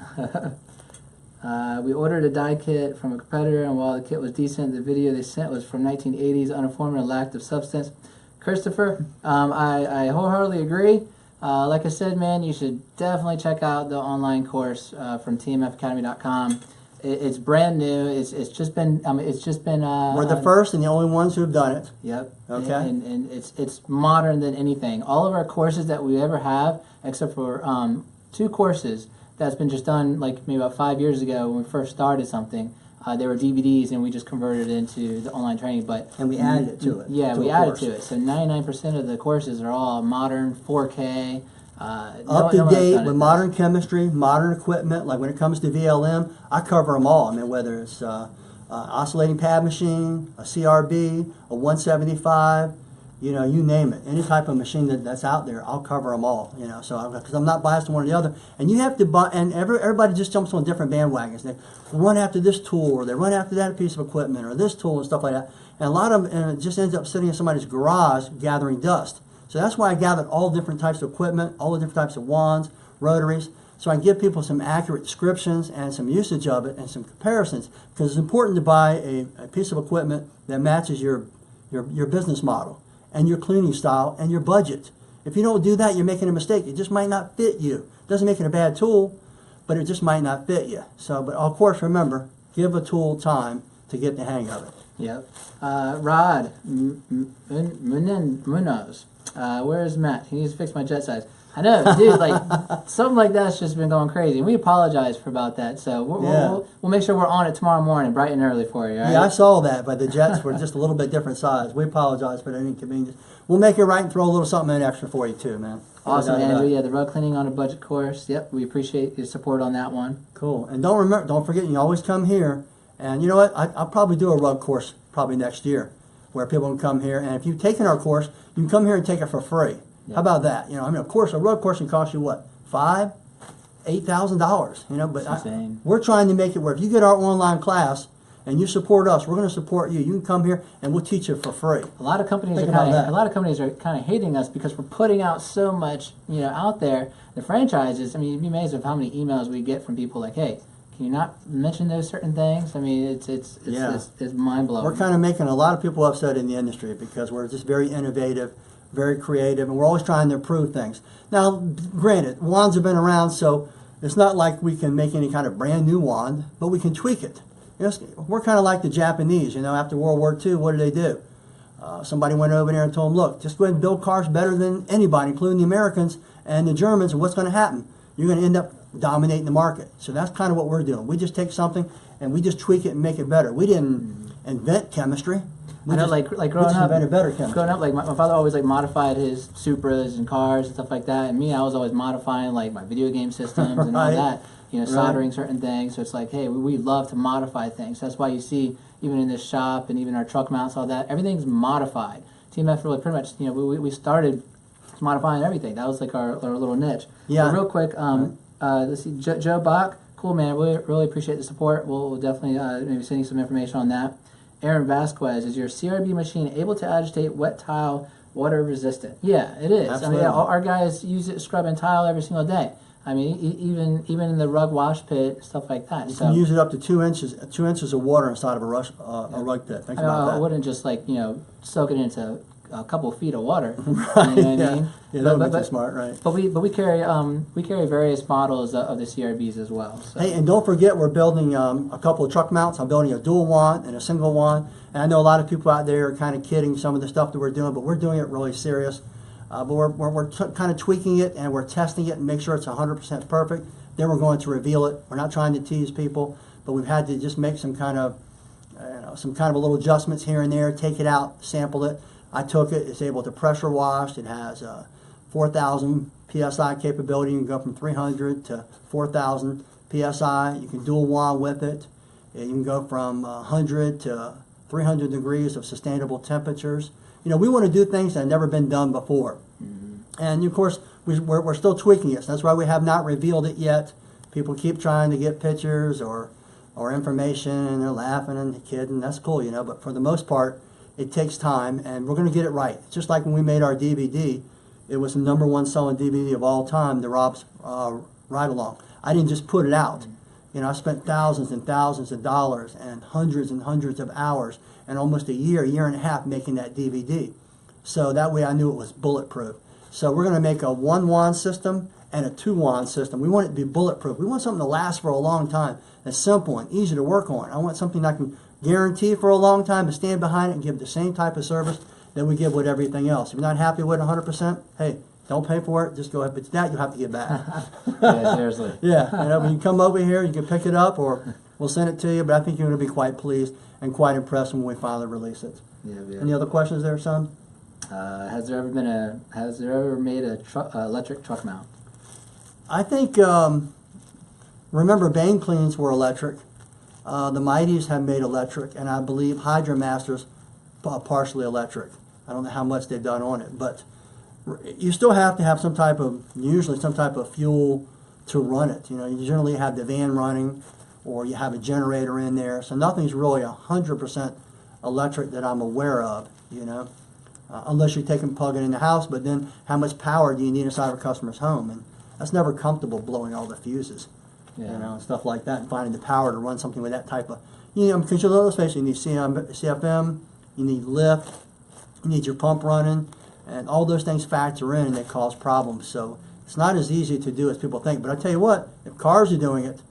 We ordered a dye kit from a competitor, and while the kit was decent, the video they sent was from 1980s, uninformed and lacked of substance. Christopher, I wholeheartedly agree. Like I said, man, you should definitely check out the online course from tmfacademy.com. It's brand new. It's just been. We're the first and the only ones who have done it. Yep. Okay. And it's modern than anything. All of our courses that we ever have, except for 2 courses that's been just done like maybe about 5 years ago when we first started something. They were DVDs, and we just converted it into the online training. And we added it to it. Yeah, we added to it. So 99% of the courses are all modern, 4K. Up to date with modern chemistry, modern equipment. Like when it comes to VLM, I cover them all. I mean, whether it's oscillating pad machine, a CRB, a 175, you name it. Any type of machine that's out there, I'll cover them all. So because I'm not biased to one or the other. And you have to buy. And everybody just jumps on different bandwagons. They run after this tool, or they run after that piece of equipment, or this tool and stuff like that. And a lot of them, and it just ends up sitting in somebody's garage gathering dust. So that's why I gathered all different types of equipment, all the different types of wands, rotaries, so I can give people some accurate descriptions and some usage of it and some comparisons, because it's important to buy a piece of equipment that matches your business model and your cleaning style and your budget. If you don't do that, you're making a mistake. It just might not fit you. It doesn't make it a bad tool, but it just might not fit you. So, but of course, remember, give a tool time to get the hang of it. Yep. Rod Munoz. Where is Matt? He needs to fix my jet size. I know, dude, something like that's just been going crazy. And we apologize about that. So we'll make sure we're on it tomorrow morning, bright and early for you. All right? Yeah, I saw that, but the jets were just a little bit different size. We apologize for that inconvenience. We'll make it right and throw a little something in extra for you too, man. Awesome, Andrew. Yeah, the rug cleaning on a budget course. Yep, we appreciate your support on that one. Cool. And don't forget, you can always come here. And you know what? I'll probably do a rug course probably next year, where people can come here. And if you've taken our course, you can come here and take it for free. Yep. How about that? Of course, a rug course can cost you what, $8,000. But we're trying to make it where if you get our online class and you support us, we're going to support you. You can come here and we'll teach you for free. A lot of companies are kind of hating us because we're putting out so much, out there. The franchises. I mean, you'd be amazed with how many emails we get from people like, "Hey, can you not mention those certain things?" I mean, it's mind blowing. We're kind of making a lot of people upset in the industry because we're just very innovative, very creative, and we're always trying to improve things. Now, granted, wands have been around, so it's not like we can make any kind of brand new wand, but we can tweak it. We're kind of like the Japanese. After World War II, what did they do? Somebody went over there and told them, look, just go ahead and build cars better than anybody, including the Americans and the Germans, and what's going to happen? You're going to end up dominating the market. So that's kind of what we're doing. We just take something and we just tweak it and make it better. We didn't invent chemistry. I know, like growing up, better chemistry. Growing up, my father always modified his Supras and cars and stuff like that. And me, I was always modifying my video game systems and all that. Soldering certain things. So it's like, hey, we love to modify things. That's why you see even in this shop and even our truck mounts, all that, everything's modified. TMF really pretty much, we started modifying everything. That was like our little niche. Yeah. But real quick, let's see, Joe Bach, cool man. We really appreciate the support. We'll definitely maybe send you some information on that. Aaron Vasquez, is your CRB machine able to agitate wet tile water resistant? Yeah, it is. Absolutely. I mean, our guys use it scrubbing tile every single day. I mean, even in the rug wash pit, stuff like that. You can use it up to 2 inches of water inside of a rug pit. Think about that. I wouldn't just soak it into a couple of feet of water. Right, You know what yeah. I mean? Yeah, that would be smart, right? But we carry various models of the CRBs as well. So. Hey, and don't forget, we're building a couple of truck mounts. I'm building a dual one and a single one. And I know a lot of people out there are kind of kidding some of the stuff that we're doing, but we're doing it really serious. But we're kind of tweaking it, and we're testing it and make sure it's 100% perfect. Then we're going to reveal it. We're not trying to tease people, but we've had to just make some kind of a little adjustments here and there. Take it out, sample it. I took it. It's able to pressure wash. It has 4,000 psi capability. You can go from 300 to 4,000 psi. You can dual wand with it. You can go from 100 to 300 degrees of sustainable temperatures. You know, we want to do things that have never been done before. And of course, we're still tweaking it. So that's why we have not revealed it yet. People keep trying to get pictures or information, and they're laughing and kidding. That's cool, you know. But for the most part, it takes time, and we're going to get it right. It's just like when we made our DVD. It was the #1 selling DVD of all time, the Rob's Ride Along. I didn't just put it out. You know, I spent thousands and thousands of dollars and hundreds of hours and almost a year and a half making that DVD. So that way I knew it was bulletproof. So we're going to make a 1 wand system and a 2 wand system. We want it to be bulletproof. We want something to last for a long time. That's simple and easy to work on. I want something I can guarantee for a long time, to stand behind it and give the same type of service that we give with everything else. If you're not happy with it 100%, hey, don't pay for it. Just go ahead. But that you'll have to get back. Yeah, seriously. Yeah, you know, when you come over here, you can pick it up, or we'll send it to you. But I think you're going to be quite pleased and quite impressed when we finally release it. Yeah. Any other questions there, son? Has there ever made a electric truck mount? I think, remember, Bane Cleans were electric. The Mighties have made electric, and I believe Hydra Masters partially electric. I don't know how much they've done on it, but you still have to have usually some type of fuel to run it. You know, you generally have the van running, or you have a generator in there. So nothing's really 100% electric that I'm aware of, you know, unless you take and plug it in the house. But then how much power do you need inside of a customer's home? And that's never comfortable, blowing all the fuses, you know, and stuff like that, and finding the power to run something with that type of, you know, because let's face it, you need CFM, you need lift, you need your pump running, and all those things factor in, and they cause problems. So it's not as easy to do as people think. But I tell you what, if cars are doing it,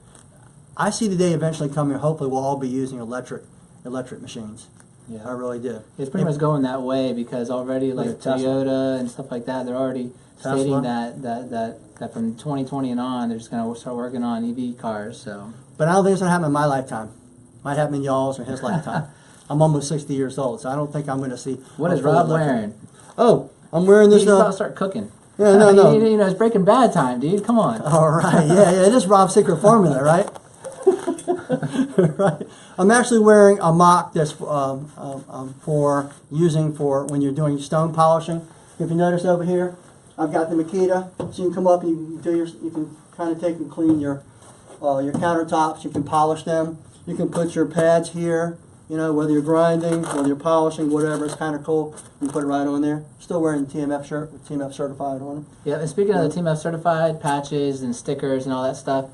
I see the day eventually coming. Hopefully, we'll all be using electric machines. Yeah, I really do. It's pretty much going that way, because already, like Toyota and stuff like that, they're already stating that from 2020 and on, they're just going to start working on EV cars. So, but I don't think it's going to happen in my lifetime. Might happen in y'all's or his lifetime. I'm almost 60 years old, so I don't think I'm going to see. What is Rob wearing? Oh, I'm wearing this. He's about to start cooking. Yeah, no. You know, it's Breaking Bad time, dude. Come on. All right, yeah, it is Rob's secret formula, right? Right. I'm actually wearing a mock that's for using for when you're doing stone polishing. If you notice over here, I've got the Makita, so you can come up and you can kind of take and clean your countertops. You can polish them. You can put your pads here. You know, whether you're grinding, whether you're polishing, whatever, it's kind of cool. You can put it right on there. Still wearing the TMF shirt with TMF certified on it. Yeah, and speaking of the TMF certified patches and stickers and all that stuff,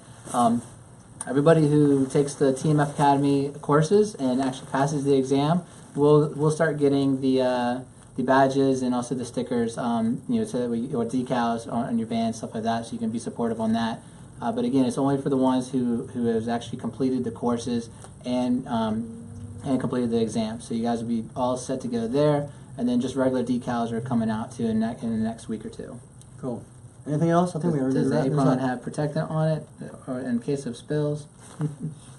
everybody who takes the TMF Academy courses and actually passes the exam will start getting the badges and also the stickers, you know, so that or decals on your van, stuff like that, so you can be supportive on that. But again, it's only for the ones who has actually completed the courses and completed the exam. So you guys will be all set to go there, and then just regular decals are coming out too in the next week or two. Cool. Anything else? I think we already Does did the that. apron have protectant on it, or in case of spills?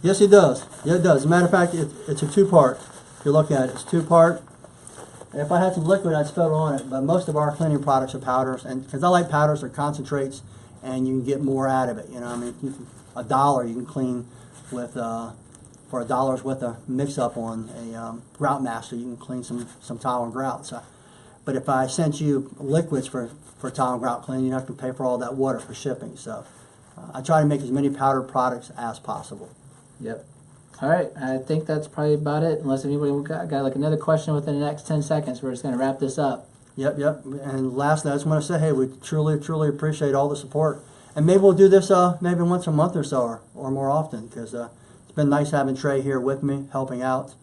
Yes, it does. Yeah, it does. As a matter of fact, it's a two-part. If you look at it, it's two-part. If I had some liquid, I'd spill it on it, but most of our cleaning products are powders, and because I like powders, they're concentrates, and you can get more out of it. You know, I mean, $1 you can clean with for $1 worth of mix-up on a grout master. You can clean some tile and grout. So, but if I sent you liquids for tile and grout cleaning, you have to pay for all that water for shipping. So I try to make as many powdered products as possible. Yep. All right, I think that's probably about it. Unless anybody got like another question within the next 10 seconds, we're just going to wrap this up. Yep. And lastly, I just want to say, hey, we truly appreciate all the support. And maybe we'll do this maybe once a month or so, or more often, because it's been nice having Trey here with me, helping out.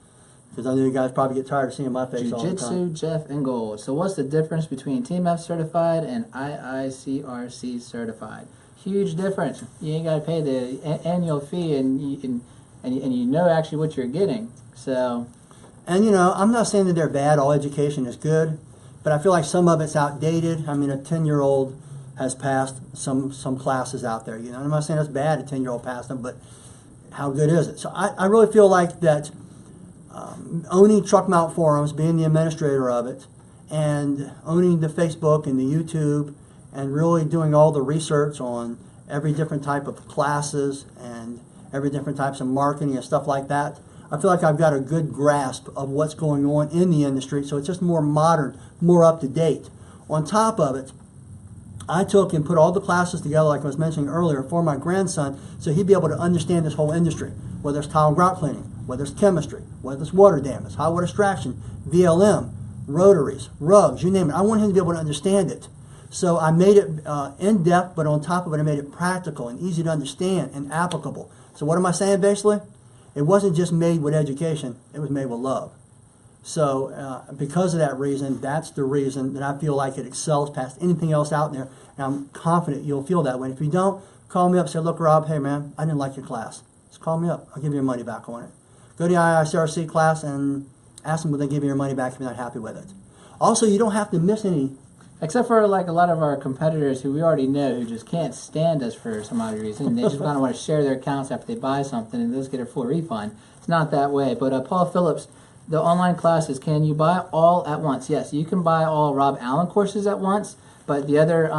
because I know you guys probably get tired of seeing my face all the time. Jiu-Jitsu Jeff Ingold. So what's the difference between TMF certified and IICRC certified? Huge difference. You ain't got to pay the annual fee, and you know actually what you're getting. So, and you know, I'm not saying that they're bad. All education is good, but I feel like some of it's outdated. I mean, a 10-year-old has passed some classes out there. You know, I'm not saying it's bad. A 10-year-old passed them, but how good is it? So I really feel like that. Owning TruckMountForums, being the administrator of it, and owning the Facebook and the YouTube, and really doing all the research on every different type of classes and every different types of marketing and stuff like that, I feel like I've got a good grasp of what's going on in the industry, so it's just more modern, more up to date. On top of it, I took and put all the classes together, like I was mentioning earlier, for my grandson, so he'd be able to understand this whole industry, whether it's tile and grout cleaning, whether it's chemistry, whether it's water damage, high water extraction, VLM, rotaries, rugs, you name it. I want him to be able to understand it. So I made it in-depth, but on top of it, I made it practical and easy to understand and applicable. So what am I saying, basically? It wasn't just made with education, it was made with love. So because of that reason, that's the reason that I feel like it excels past anything else out there. And I'm confident you'll feel that way. And if you don't, call me up and say, look, Rob, hey, man, I didn't like your class. Just call me up. I'll give you your money back on it. Go to the IICRC class and ask them will they give you your money back if you're not happy with it. Also, you don't have to miss any. Except for like a lot of our competitors who we already know who just can't stand us for some odd reason. They just kind of want to share their accounts after they buy something and just get a full refund. It's not that way. But Paul Phillips, the online classes, can you buy all at once? Yes, you can buy all Rob Allen courses at once, but the other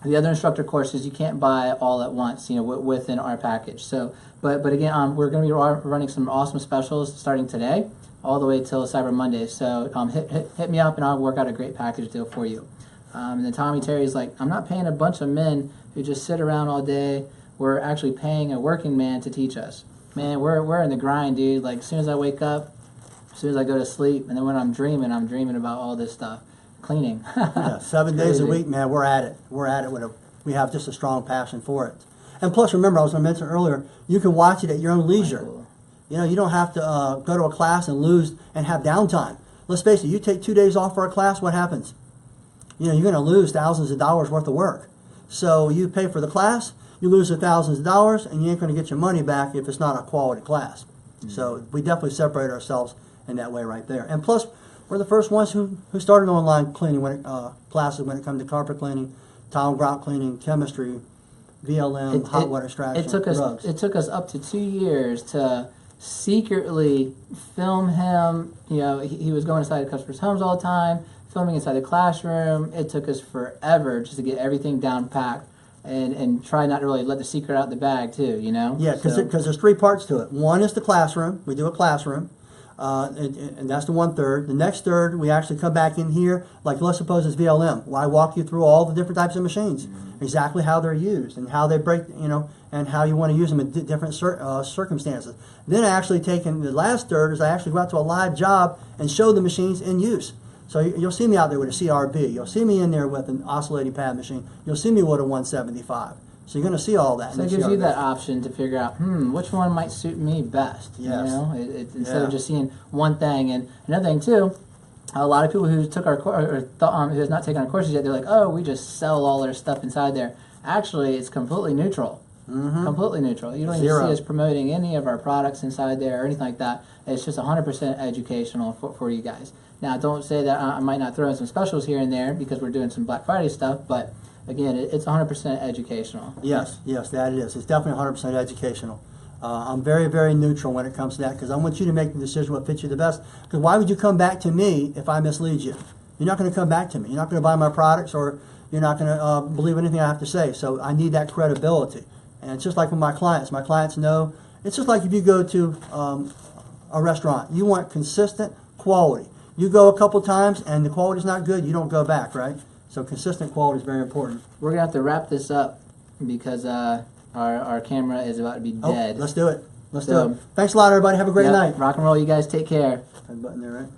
instructor courses you can't buy all at once, you know, within our package. So, but again, we're going to be running some awesome specials starting today, all the way till Cyber Monday. So hit me up and I'll work out a great package deal for you. And then Tommy Terry's like, I'm not paying a bunch of men who just sit around all day. We're actually paying a working man to teach us. Man, we're in the grind, dude. Like as soon as I wake up, as soon as I go to sleep, and then when I'm dreaming about all this stuff. Cleaning. Yeah, 7 days a week, man, we're at it. We're at it. We have just a strong passion for it. And plus, remember, I was going to mention earlier, you can watch it at your own leisure. Cool. You know, you don't have to go to a class and lose and have downtime. Let's face it, you take 2 days off for a class, what happens? You know, you're going to lose thousands of dollars worth of work. So you pay for the class, you lose the thousands of dollars, and you ain't going to get your money back if it's not a quality class. Mm-hmm. So we definitely separate ourselves in that way right there. And plus, we're the first ones who started online cleaning classes when it comes to carpet cleaning, tile and grout cleaning, chemistry, VLM, hot water extraction, rugs. It took us up to 2 years to secretly film him. You know, he was going inside the customers' homes all the time, filming inside the classroom. It took us forever just to get everything down packed and try not to really let the secret out the bag too, you know? Yeah, because there's 3 parts to it. One is the classroom. We do a classroom. And that's the 1/3. The next third, we actually come back in here, like let's suppose it's VLM. Well, I walk you through all the different types of machines, exactly how they're used and how they break, you know, and how you want to use them in different circumstances. Then I actually take in the last third is I actually go out to a live job and show the machines in use. So you'll see me out there with a CRB. You'll see me in there with an oscillating pad machine. You'll see me with a 175. So you're going to see all that. So it gives you that option to figure out, which one might suit me best. Yes. You know, instead of just seeing one thing. And another thing too, a lot of people who took our who has not taken our courses yet, they're like, oh, we just sell all our stuff inside there. Actually, it's completely neutral. Mm-hmm. Completely neutral. You don't even see us promoting any of our products inside there or anything like that. It's just 100% educational for you guys. Now, don't say that I might not throw in some specials here and there because we're doing some Black Friday stuff, but again, it's 100% educational. Yes, that it is. It's definitely 100% educational. I'm very, very neutral when it comes to that because I want you to make the decision what fits you the best. Because why would you come back to me if I mislead you? You're not going to come back to me. You're not going to buy my products or you're not going to believe anything I have to say. So I need that credibility. And it's just like with my clients. My clients know. It's just like if you go to a restaurant. You want consistent quality. You go a couple times and the quality's not good, you don't go back, right? So consistent quality is very important. We're going to have to wrap this up because our camera is about to be dead. Let's do it. Let's do it. Thanks a lot, everybody. Have a great night. Rock and roll. You guys take care. That button there, right?